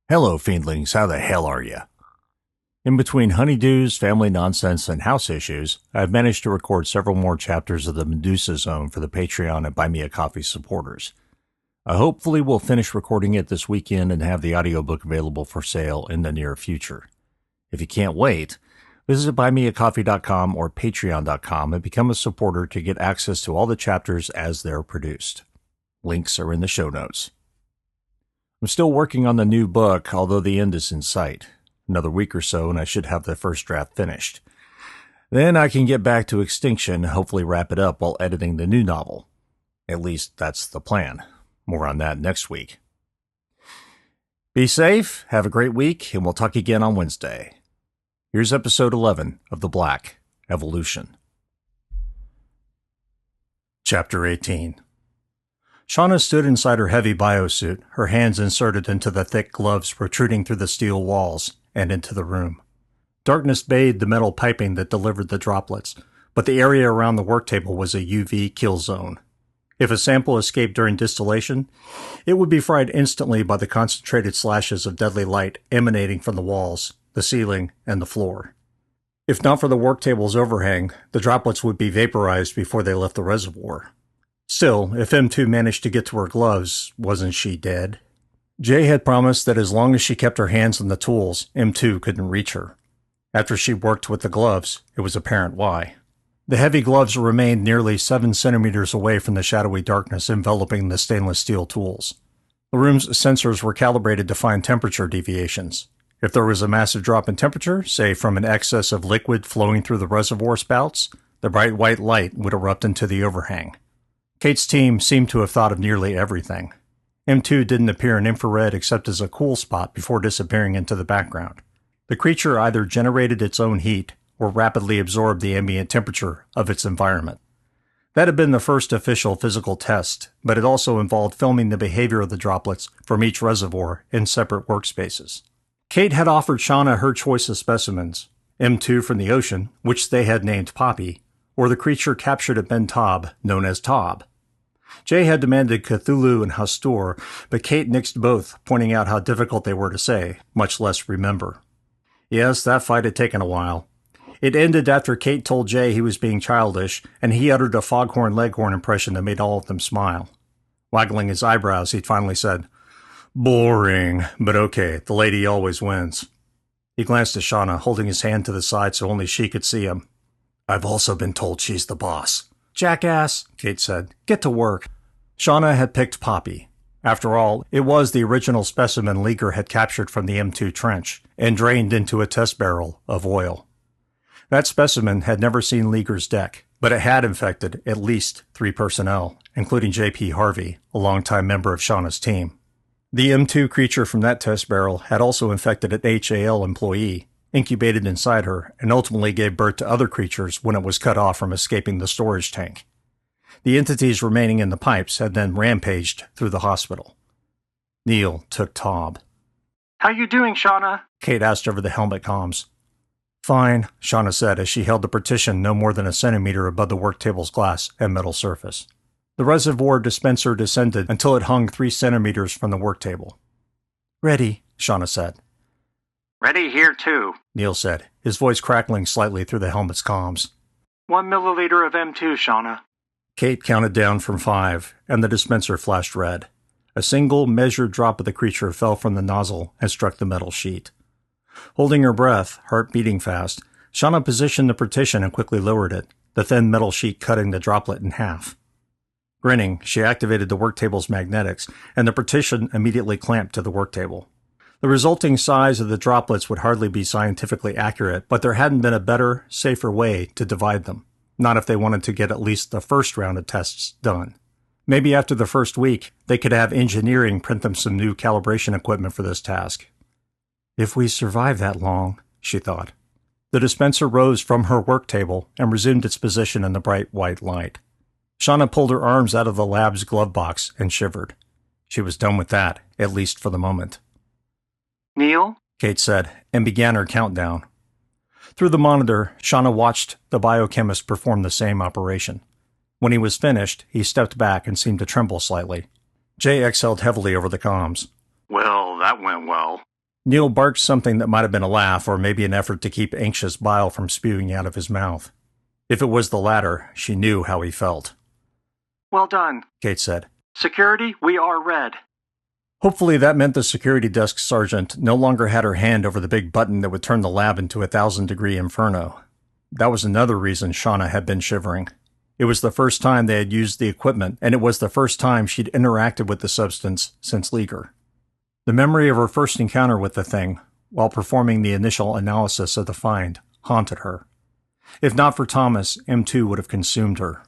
Hello, fiendlings. How the hell are you? In between honeydews, family nonsense, and house issues, I've managed to record several more chapters of the Medusa Zone for the Patreon and Buy Me a Coffee supporters. I hopefully will finish recording it this weekend and have the audiobook available for sale in the near future. If you can't wait, visit buymeacoffee.com or patreon.com and become a supporter to get access to all the chapters as they're produced. Links are in the show notes. I'm still working on the new book, although the end is in sight. Another week or so and I should have the first draft finished. Then I can get back to Extinction and hopefully wrap it up while editing the new novel. At least that's the plan. More on that next week. Be safe, have a great week, and we'll talk again on Wednesday. Here's episode 11 of The Black Evolution. Chapter 18. Shauna stood inside her heavy biosuit, her hands inserted into the thick gloves protruding through the steel walls and into the room. Darkness bathed the metal piping that delivered the droplets, but the area around the work table was a UV kill zone. If a sample escaped during distillation, it would be fried instantly by the concentrated slashes of deadly light emanating from the walls, the ceiling, and the floor. If not for the work table's overhang, the droplets would be vaporized before they left the reservoir. Still, if M2 managed to get to her gloves, wasn't she dead? Jay had promised that as long as she kept her hands on the tools, M2 couldn't reach her. After she worked with the gloves, it was apparent why. The heavy gloves remained nearly 7 centimeters away from the shadowy darkness enveloping the stainless steel tools. The room's sensors were calibrated to find temperature deviations. If there was a massive drop in temperature, say from an excess of liquid flowing through the reservoir spouts, the bright white light would erupt into the overhang. Kate's team seemed to have thought of nearly everything. M2 didn't appear in infrared except as a cool spot before disappearing into the background. The creature either generated its own heat or rapidly absorbed the ambient temperature of its environment. That had been the first official physical test, but it also involved filming the behavior of the droplets from each reservoir in separate workspaces. Kate had offered Shauna her choice of specimens, M2 from the ocean, which they had named Poppy, or the creature captured at Ben Taub, known as Taub. Jay had demanded Cthulhu and Hastur, but Kate nixed both, pointing out how difficult they were to say, much less remember. Yes, that fight had taken a while. It ended after Kate told Jay he was being childish, and he uttered a foghorn leghorn impression that made all of them smile. Waggling his eyebrows, he finally said, "Boring, but okay, the lady always wins." He glanced at Shauna, holding his hand to the side so only she could see him. "I've also been told she's the boss." "Jackass," Kate said. "Get to work." Shauna had picked Poppy. After all, it was the original specimen Leaguer had captured from the M2 trench and drained into a test barrel of oil. That specimen had never seen Leaguer's deck, but it had infected at least 3 personnel, including J.P. Harvey, a longtime member of Shauna's team. The M2 creature from that test barrel had also infected an HAL employee, incubated inside her, and ultimately gave birth to other creatures when it was cut off from escaping the storage tank. The entities remaining in the pipes had then rampaged through the hospital. Neil took Taub. "How you doing, Shauna?" Kate asked over the helmet comms. "Fine," Shauna said as she held the partition no more than a centimeter above the work table's glass and metal surface. The reservoir dispenser descended until it hung 3 centimeters from the work table. "Ready," Shauna said. "Ready here, too," Neil said, his voice crackling slightly through the helmet's comms. 1 milliliter of M2, Shauna. Kate counted down from 5, and the dispenser flashed red. A single, measured drop of the creature fell from the nozzle and struck the metal sheet. Holding her breath, heart beating fast, Shauna positioned the partition and quickly lowered it, the thin metal sheet cutting the droplet in half. Grinning, she activated the work table's magnetics, and the partition immediately clamped to the work table. The resulting size of the droplets would hardly be scientifically accurate, but there hadn't been a better, safer way to divide them. Not if they wanted to get at least the first round of tests done. Maybe after the first week, they could have engineering print them some new calibration equipment for this task. If we survive that long, she thought. The dispenser rose from her work table and resumed its position in the bright white light. Shauna pulled her arms out of the lab's glove box and shivered. She was done with that, at least for the moment. "Neil?" Kate said, and began her countdown. Through the monitor, Shauna watched the biochemist perform the same operation. When he was finished, he stepped back and seemed to tremble slightly. Jay exhaled heavily over the comms. "Well, that went well." Neil barked something that might have been a laugh or maybe an effort to keep anxious bile from spewing out of his mouth. If it was the latter, she knew how he felt. Well done, Kate said. Security, we are red. Hopefully that meant the security desk sergeant no longer had her hand over the big button that would turn the lab into a 1,000-degree inferno. That was another reason Shauna had been shivering. It was the first time they had used the equipment, and it was the first time she'd interacted with the substance since Leaguer. The memory of her first encounter with the thing, while performing the initial analysis of the find, haunted her. If not for Thomas, M2 would have consumed her.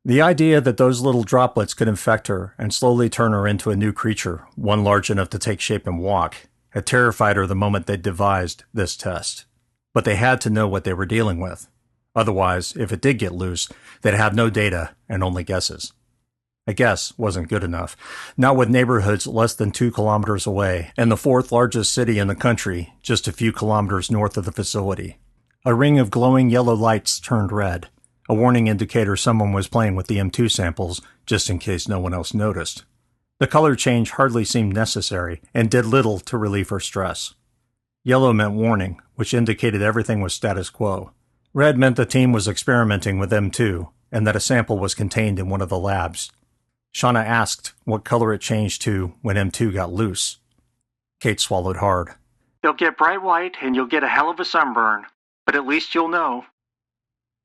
The idea that those little droplets could infect her and slowly turn her into a new creature, one large enough to take shape and walk, had terrified her the moment they'd devised this test. But they had to know what they were dealing with. Otherwise, if it did get loose, they'd have no data and only guesses. A guess wasn't good enough, not with neighborhoods less than 2 kilometers away and the 4th largest city in the country just a few kilometers north of the facility. A ring of glowing yellow lights turned red, a warning indicator someone was playing with the M2 samples, just in case no one else noticed. The color change hardly seemed necessary and did little to relieve her stress. Yellow meant warning, which indicated everything was status quo. Red meant the team was experimenting with M2, and that a sample was contained in one of the labs. Shauna asked what color it changed to when M2 got loose. Kate swallowed hard. They'll get bright white and you'll get a hell of a sunburn, but at least you'll know.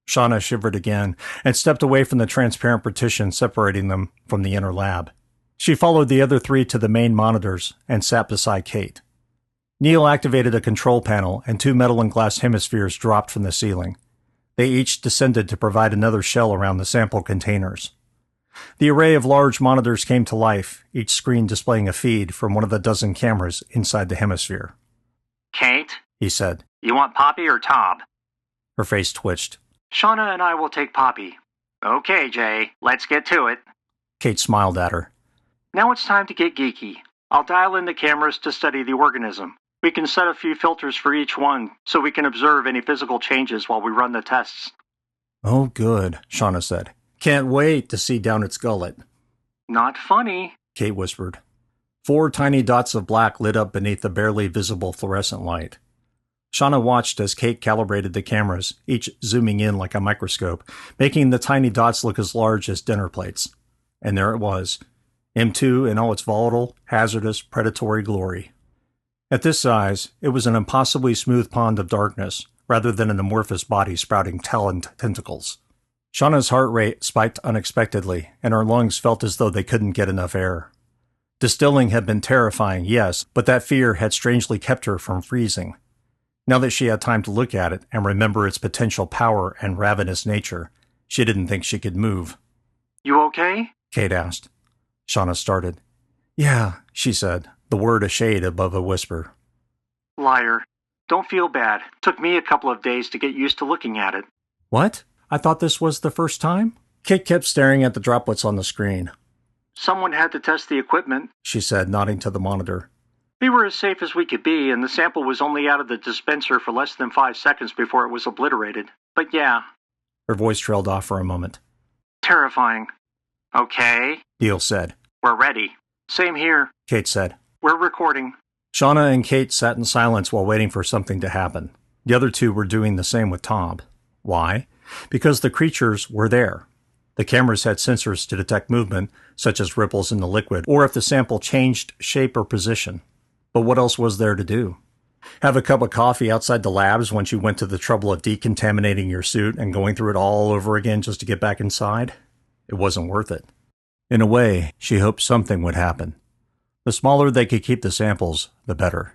Shauna shivered again and stepped away from the transparent partition separating them from the inner lab. She followed the other 3 to the main monitors and sat beside Kate. Neil activated a control panel and 2 metal and glass hemispheres dropped from the ceiling. They each descended to provide another shell around the sample containers. The array of large monitors came to life, each screen displaying a feed from one of the dozen cameras inside the hemisphere. Kate, He said. you want Poppy or Tob? Her face twitched. Shauna and I will take Poppy. Okay, Jay, let's get to it. Kate smiled at her. Now it's time to get geeky. I'll dial in the cameras to study the organism. We can set a few filters for each one, so we can observe any physical changes while we run the tests. Oh, good, Shauna said. Can't wait to see down its gullet. Not funny. Kate whispered. 4 tiny dots of black lit up beneath the barely visible fluorescent light. Shauna watched as Kate calibrated the cameras, each zooming in like a microscope, making the tiny dots look as large as dinner plates. And there it was, M2 in all its volatile, hazardous, predatory glory. At this size, it was an impossibly smooth pond of darkness, rather than an amorphous body sprouting taloned tentacles. Shauna's heart rate spiked unexpectedly, and her lungs felt as though they couldn't get enough air. Distilling had been terrifying, yes, but that fear had strangely kept her from freezing. Now that she had time to look at it and remember its potential power and ravenous nature, she didn't think she could move. You okay? Kate asked. Shauna started. Yeah, she said, the word a shade above a whisper. Liar. Don't feel bad. Took me a couple of days to get used to looking at it. What? I thought this was the first time? Kate kept staring at the droplets on the screen. Someone had to test the equipment, She said, nodding to the monitor. We were as safe as we could be, and the sample was only out of the dispenser for less than 5 seconds before it was obliterated. But yeah. Her voice trailed off for a moment. Terrifying. Okay. Neil said. We're ready. Same here. Kate said. We're recording. Shauna and Kate sat in silence while waiting for something to happen. The other 2 were doing the same with Tom. Why? Because the creatures were there. The cameras had sensors to detect movement, such as ripples in the liquid, or if the sample changed shape or position. But what else was there to do? Have a cup of coffee outside the labs once you went to the trouble of decontaminating your suit and going through it all over again just to get back inside? It wasn't worth it. In a way, she hoped something would happen. The smaller they could keep the samples, the better.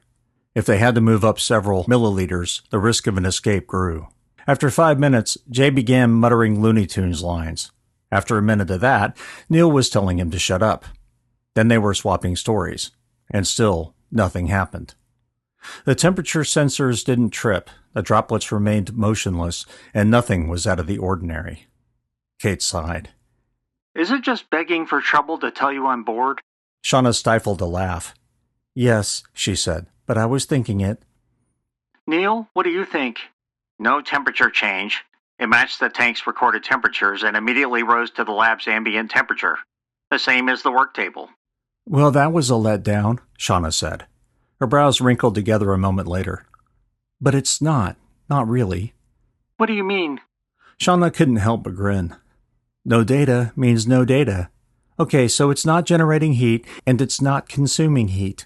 If they had to move up several milliliters, the risk of an escape grew. After 5 minutes, Jay began muttering Looney Tunes lines. After a minute of that, Neil was telling him to shut up. Then they were swapping stories. And still, nothing happened. The temperature sensors didn't trip, the droplets remained motionless, and nothing was out of the ordinary. Kate sighed. Is it just begging for trouble to tell you I'm bored? Shauna stifled a laugh. Yes, she said, but I was thinking it. Neil, what do you think? No temperature change. It matched the tank's recorded temperatures and immediately rose to the lab's ambient temperature. The same as the work table. Well, that was a letdown, Shauna said. Her brows wrinkled together a moment later. But it's not really. What do you mean? Shauna couldn't help but grin. No data means no data. Okay, so it's not generating heat, and it's not consuming heat.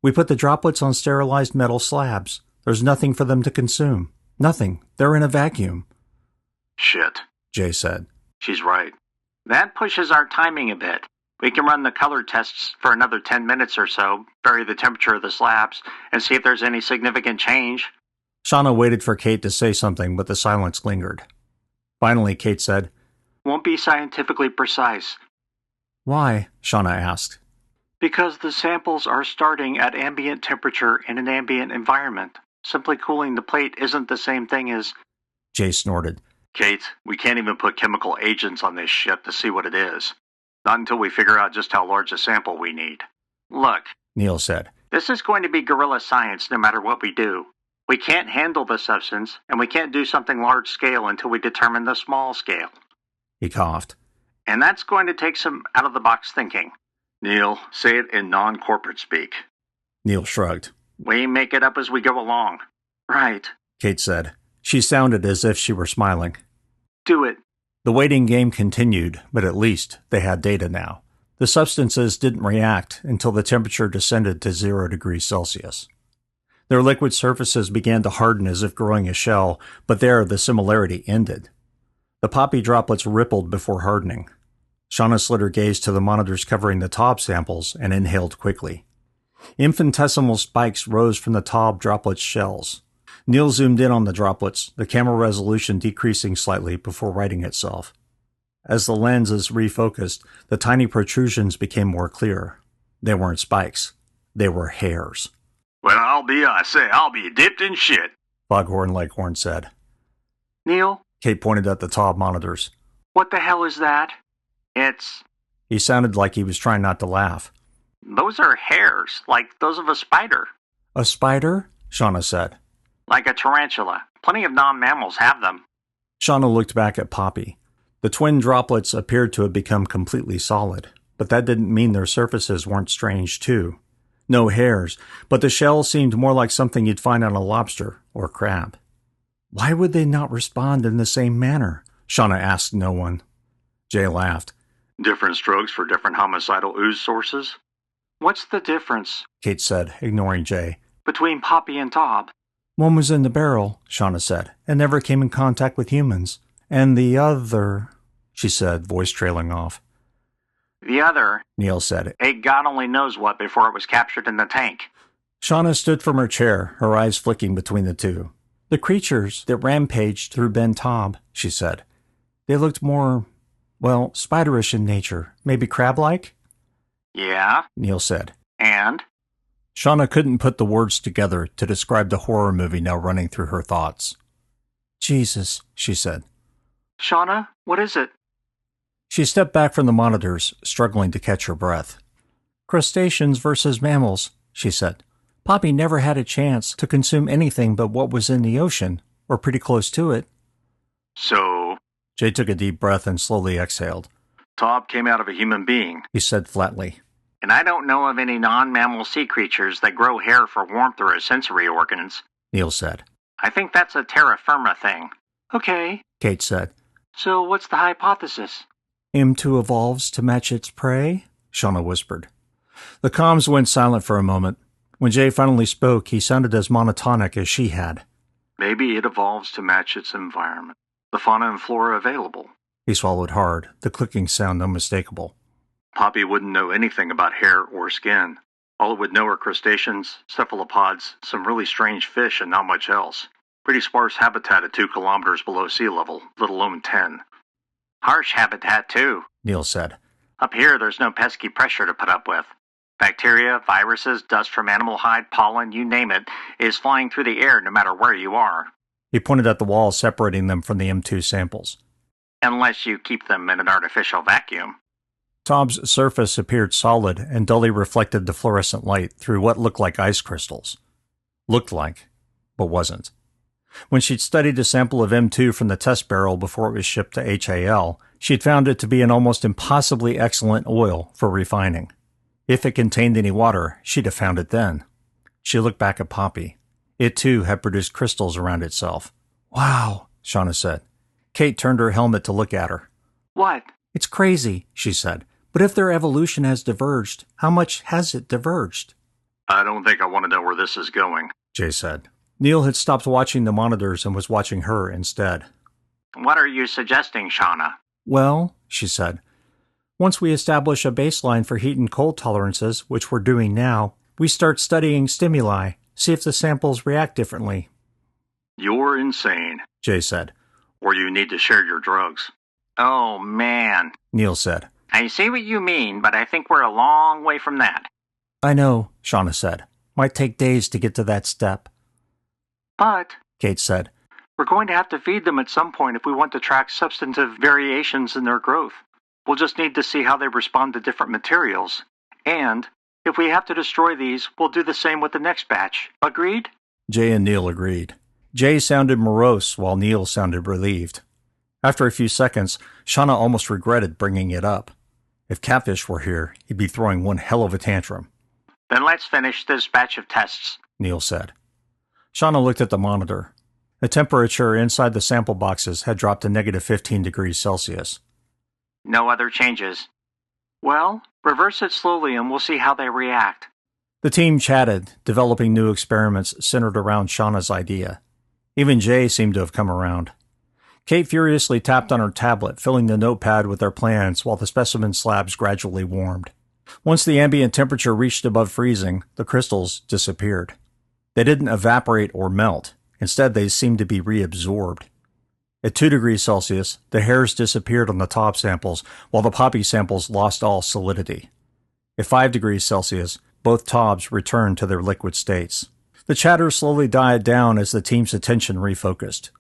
We put the droplets on sterilized metal slabs. There's nothing for them to consume. Nothing. They're in a vacuum. Shit, Jay said. She's right. That pushes our timing a bit. We can run the color tests for another 10 minutes or so, vary the temperature of the slabs, and see if there's any significant change. Shauna waited for Kate to say something, but the silence lingered. Finally, Kate said, Won't be scientifically precise. Why? Shauna asked. Because the samples are starting at ambient temperature in an ambient environment. Simply cooling the plate isn't the same thing as... Jay snorted. Kate, we can't even put chemical agents on this shit to see what it is. Not until we figure out just how large a sample we need. Look, Neil said, this is going to be guerrilla science no matter what we do. We can't handle the substance, and we can't do something large scale until we determine the small scale. He coughed. And that's going to take some out-of-the-box thinking. Neil, say it in non-corporate speak. Neil shrugged. We make it up as we go along. Right, Kate said. She sounded as if she were smiling. Do it. The waiting game continued, but at least they had data now. The substances didn't react until the temperature descended to 0 degrees Celsius. Their liquid surfaces began to harden as if growing a shell, but there the similarity ended. The poppy droplets rippled before hardening. Shauna slid her gaze to the monitors covering the Taub samples and inhaled quickly. Infinitesimal spikes rose from the Taub droplets' shells. Neil zoomed in on the droplets, the camera resolution decreasing slightly before righting itself. As the lenses refocused, the tiny protrusions became more clear. They weren't spikes. They were hairs. Well, I'll be dipped in shit, Foghorn Leghorn said. Neil? Kate pointed at the Taub monitors. What the hell is that? It's... He sounded like he was trying not to laugh. Those are hairs, like those of a spider. A spider? Shauna said. Like a tarantula. Plenty of non-mammals have them. Shauna looked back at Poppy. The twin droplets appeared to have become completely solid, but that didn't mean their surfaces weren't strange too. No hairs, but the shell seemed more like something you'd find on a lobster or crab. Why would they not respond in the same manner? Shauna asked no one. Jay laughed. Different strokes for different homicidal ooze sources? What's the difference? Kate said, ignoring Jay. Between Poppy and Taub? One was in the barrel, Shauna said, and never came in contact with humans. And the other, she said, voice trailing off. The other, Neil said, ate God only knows what before it was captured in the tank. Shauna stood from her chair, her eyes flicking between the two. The creatures that rampaged through Ben Taub, she said. They looked more, well, spiderish in nature, maybe crab-like? Yeah, Neil said. And? Shauna couldn't put the words together to describe the horror movie now running through her thoughts. Jesus, she said. Shauna, what is it? She stepped back from the monitors, struggling to catch her breath. Crustaceans versus mammals, she said. Poppy never had a chance to consume anything but what was in the ocean, or pretty close to it. So? Jay took a deep breath and slowly exhaled. Taub came out of a human being, he said flatly. And I don't know of any non-mammal sea creatures that grow hair for warmth or as sensory organs, Neil said. I think that's a terra firma thing. Okay, Kate said. So what's the hypothesis? M2 evolves to match its prey? Shauna whispered. The comms went silent for a moment. When Jay finally spoke, he sounded as monotonic as she had. Maybe it evolves to match its environment. The fauna and flora available. He swallowed hard, the clicking sound unmistakable. Poppy wouldn't know anything about hair or skin. All it would know are crustaceans, cephalopods, some really strange fish, and not much else. Pretty sparse habitat at 2 kilometers below sea level, let alone 10. Harsh habitat, too, Neil said. Up here, there's no pesky pressure to put up with. Bacteria, viruses, dust from animal hide, pollen, you name it, is flying through the air no matter where you are. He pointed at the wall separating them from the M2 samples. Unless you keep them in an artificial vacuum. Taub's surface appeared solid and dully reflected the fluorescent light through what looked like ice crystals. Looked like, but wasn't. When she'd studied a sample of M2 from the test barrel before it was shipped to HAL, she'd found it to be an almost impossibly excellent oil for refining. If it contained any water, she'd have found it then. She looked back at Poppy. It, too, had produced crystals around itself. Wow, Shauna said. Kate turned her helmet to look at her. What? It's crazy, she said. But if their evolution has diverged, how much has it diverged? I don't think I want to know where this is going, Jay said. Neil had stopped watching the monitors and was watching her instead. What are you suggesting, Shauna? Well, she said, once we establish a baseline for heat and cold tolerances, which we're doing now, we start studying stimuli, see if the samples react differently. You're insane, Jay said. Or you need to share your drugs. Oh, man, Neil said. I see what you mean, but I think we're a long way from that. I know, Shauna said. Might take days to get to that step. But, Kate said, we're going to have to feed them at some point if we want to track substantive variations in their growth. We'll just need to see how they respond to different materials. And, if we have to destroy these, we'll do the same with the next batch. Agreed? Jay and Neil agreed. Jay sounded morose while Neil sounded relieved. After a few seconds, Shauna almost regretted bringing it up. If Catfish were here, he'd be throwing one hell of a tantrum. Then let's finish this batch of tests, Neil said. Shauna looked at the monitor. The temperature inside the sample boxes had dropped to negative 15 degrees Celsius. No other changes. Well, reverse it slowly and we'll see how they react. The team chatted, developing new experiments centered around Shauna's idea. Even Jay seemed to have come around. Kate furiously tapped on her tablet, filling the notepad with their plans while the specimen slabs gradually warmed. Once the ambient temperature reached above freezing, the crystals disappeared. They didn't evaporate or melt. Instead, they seemed to be reabsorbed. At 2 degrees Celsius, the hairs disappeared on the top samples, while the poppy samples lost all solidity. At 5 degrees Celsius, both tobs returned to their liquid states. The chatter slowly died down as the team's attention refocused.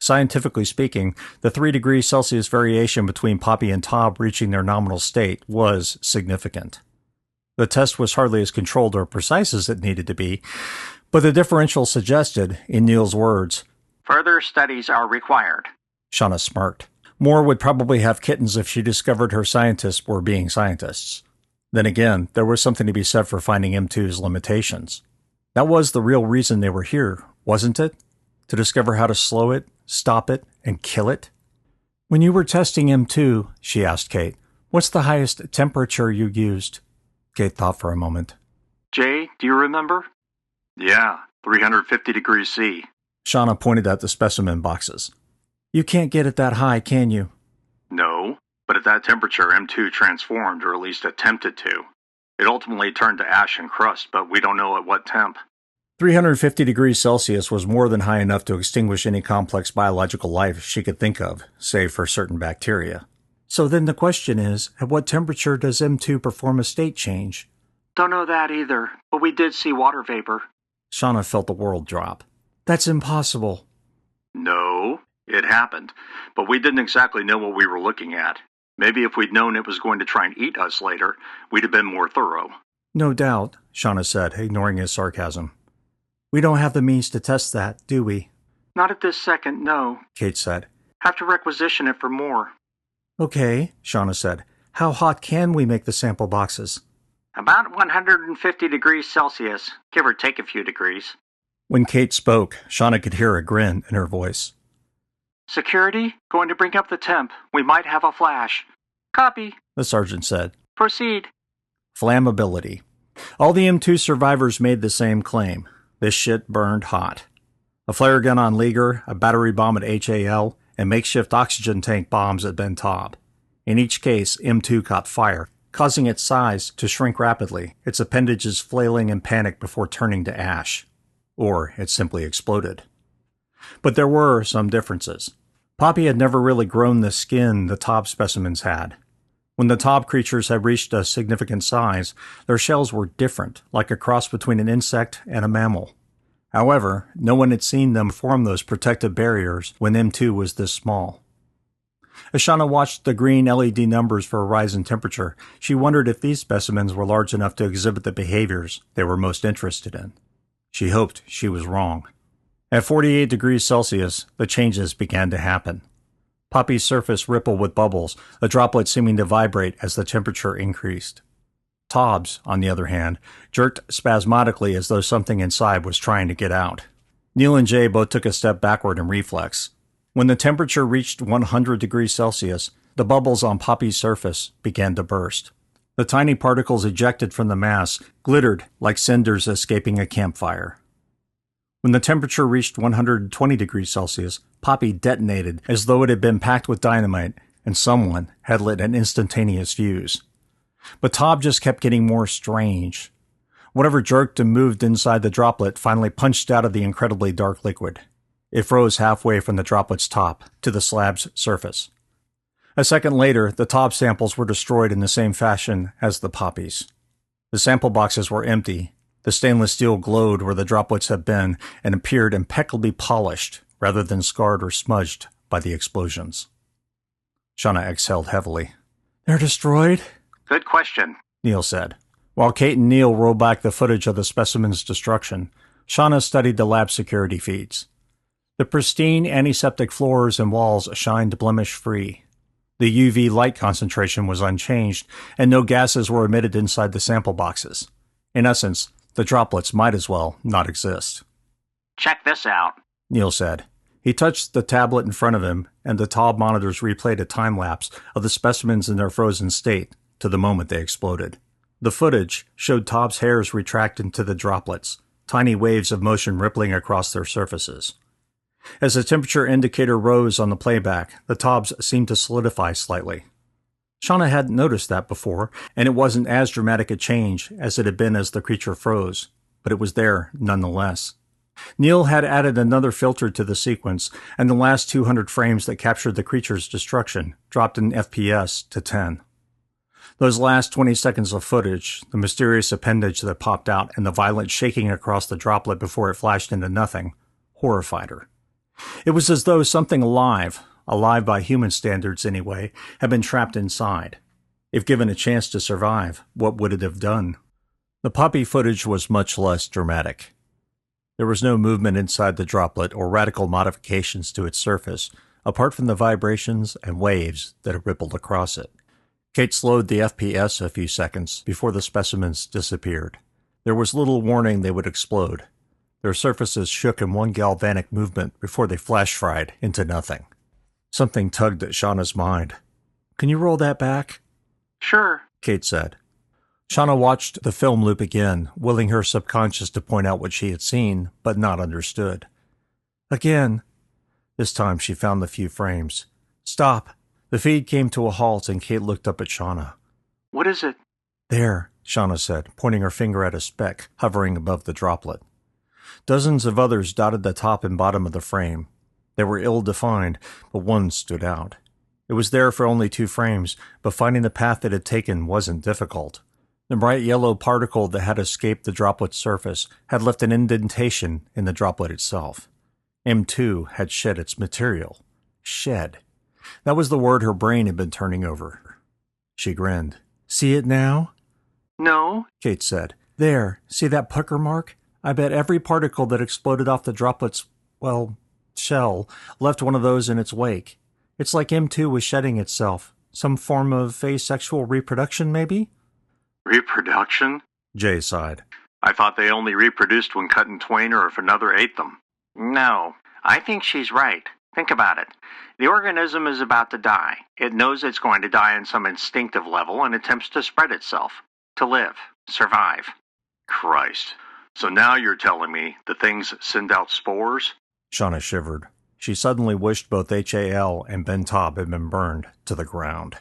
Scientifically speaking, the 3 degrees Celsius variation between poppy and tob reaching their nominal state was significant. The test was hardly as controlled or precise as it needed to be, but the differential suggested, in Neil's words, further studies are required. Shauna smirked. Moore would probably have kittens if she discovered her scientists were being scientists. Then again, there was something to be said for finding M2's limitations. That was the real reason they were here, wasn't it? To discover how to slow it, stop it, and kill it? When you were testing M2, she asked Kate, what's the highest temperature you used? Kate thought for a moment. Jay, do you remember? Yeah, 350 degrees C. Shauna pointed at the specimen boxes. You can't get it that high, can you? No, but at that temperature, M2 transformed, or at least attempted to. It ultimately turned to ash and crust, but we don't know at what temp. 350 degrees Celsius was more than high enough to extinguish any complex biological life she could think of, save for certain bacteria. So then the question is, at what temperature does M2 perform a state change? Don't know that either, but we did see water vapor. Shauna felt the world drop. That's impossible. No, it happened, but we didn't exactly know what we were looking at. Maybe if we'd known it was going to try and eat us later, we'd have been more thorough. No doubt, Shauna said, ignoring his sarcasm. We don't have the means to test that, do we? Not at this second, no, Kate said. Have to requisition it for more. Okay, Shauna said. How hot can we make the sample boxes? About 150 degrees Celsius, give or take a few degrees. When Kate spoke, Shauna could hear a grin in her voice. Security, going to bring up the temp. We might have a flash. Copy, the sergeant said. Proceed. Flammability. All the M2 survivors made the same claim. This shit burned hot. A flare gun on Leaguer, a battery bomb at HAL, and makeshift oxygen tank bombs at Ben Taub. In each case, M2 caught fire, causing its size to shrink rapidly, its appendages flailing in panic before turning to ash. Or it simply exploded. But there were some differences. Poppy had never really grown the skin the Taub specimens had. When the Taub creatures had reached a significant size, their shells were different, like a cross between an insect and a mammal. However, no one had seen them form those protective barriers when M2 was this small. As Shauna watched the green LED numbers for a rise in temperature, she wondered if these specimens were large enough to exhibit the behaviors they were most interested in. She hoped she was wrong. At 48 degrees Celsius, the changes began to happen. Poppy's surface rippled with bubbles, the droplets seeming to vibrate as the temperature increased. Tobbs, on the other hand, jerked spasmodically as though something inside was trying to get out. Neil and Jay both took a step backward in reflex. When the temperature reached 100 degrees Celsius, the bubbles on Poppy's surface began to burst. The tiny particles ejected from the mass glittered like cinders escaping a campfire. When the temperature reached 120 degrees Celsius, Poppy detonated as though it had been packed with dynamite and someone had lit an instantaneous fuse. But Tobb just kept getting more strange. Whatever jerked and moved inside the droplet finally punched out of the incredibly dark liquid. It froze halfway from the droplet's top to the slab's surface. A second later, the Tobb samples were destroyed in the same fashion as the Poppy's. The sample boxes were empty. The stainless steel glowed where the droplets had been and appeared impeccably polished rather than scarred or smudged by the explosions. Shauna exhaled heavily. "They're destroyed?" Good question, Neil said. While Kate and Neil rolled back the footage of the specimen's destruction, Shauna studied the lab security feeds. The pristine antiseptic floors and walls shined blemish-free. The UV light concentration was unchanged, and no gases were emitted inside the sample boxes. In essence, the droplets might as well not exist. Check this out, Neil said. He touched the tablet in front of him, and the Tobb monitors replayed a time-lapse of the specimens in their frozen state to the moment they exploded. The footage showed Tobb's hairs retract into the droplets, tiny waves of motion rippling across their surfaces. As the temperature indicator rose on the playback, the Tobbs seemed to solidify slightly. Shauna hadn't noticed that before, and it wasn't as dramatic a change as it had been as the creature froze, but it was there nonetheless. Neil had added another filter to the sequence, and the last 200 frames that captured the creature's destruction dropped in FPS to 10. Those last 20 seconds of footage, the mysterious appendage that popped out and the violent shaking across the droplet before it flashed into nothing, horrified her. It was as though something alive by human standards anyway, had been trapped inside. If given a chance to survive, what would it have done? The Poppy footage was much less dramatic. There was no movement inside the droplet or radical modifications to its surface, apart from the vibrations and waves that had rippled across it. Kate slowed the FPS a few seconds before the specimens disappeared. There was little warning they would explode. Their surfaces shook in one galvanic movement before they flash-fried into nothing. Something tugged at Shauna's mind. "Can you roll that back?" Sure, Kate said. Shauna watched the film loop again, willing her subconscious to point out what she had seen, but not understood. Again. This time she found the few frames. "Stop." The feed came to a halt and Kate looked up at Shauna. What is it? "There," Shauna said, pointing her finger at a speck hovering above the droplet. Dozens of others dotted the top and bottom of the frame. They were ill-defined, but one stood out. It was there for only 2 frames, but finding the path it had taken wasn't difficult. The bright yellow particle that had escaped the droplet's surface had left an indentation in the droplet itself. M2 had shed its material. Shed. That was the word her brain had been turning over. She grinned. "See it now?" No, Kate said. "There, see that pucker mark? I bet every particle that exploded off the droplet's, shell left one of those in its wake. It's like M2 was shedding itself. Some form of asexual reproduction, maybe?" Reproduction? Jay sighed. I thought they only reproduced when cut in twain or if another ate them. No, I think she's right. Think about it. The organism is about to die. It knows it's going to die on some instinctive level and attempts to spread itself. To live. Survive. Christ. So now you're telling me the things send out spores? Shauna shivered. She suddenly wished both HAL and Ben Tobb had been burned to the ground.